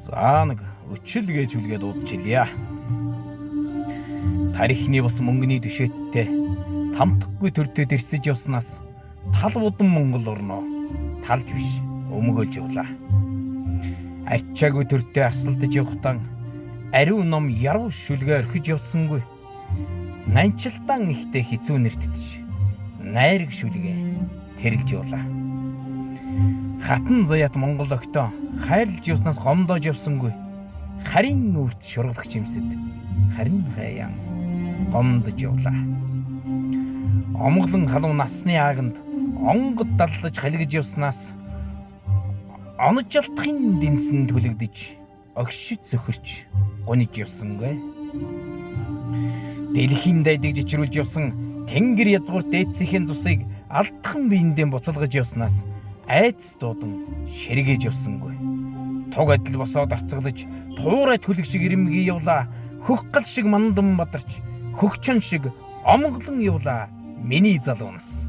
За нэг өчил гэж үлгээд удчихлаа. Тарихны бас мөнгөний түшээдтэй тамтахгүй төрдөд ирсэж явснаас тал будан Монгол орноо талж биш өмгөөлж явлаа. Ачаагүй төрдөө арсалдаж явахтан ариун ном яруу шүлгээ орхиж явсангүй. Нанчилтан ихтэй хизүү нэртдэж найраг шүлгээ тэрэлж явлаа. Хатан заяат Монгол октоо хайрлж явснаас гомдоож явсангүй. Харин үрт шургалагч юмсэд харин хаяан гомдож явлаа. Омглон халуун насны ааганд онгод даллаж халигж явснаас онож алтхын дэнсэн түлэгдэж огшид сөхөрч гуниж явсангүй. Дэлхийн дайдыг жичрүүлж явсан тэнгэр язгуур дээдсхийн цусыг алдхан биендээ буцалгаж явснаас айц дуудан шэргээж явсангүй. Туг адил босоод арцгалж туурай түлэг шиг ирэмгий явлаа. Хөх гал шиг мандан бадарч хөгчөн шиг омглон явлаа миний залуунаас.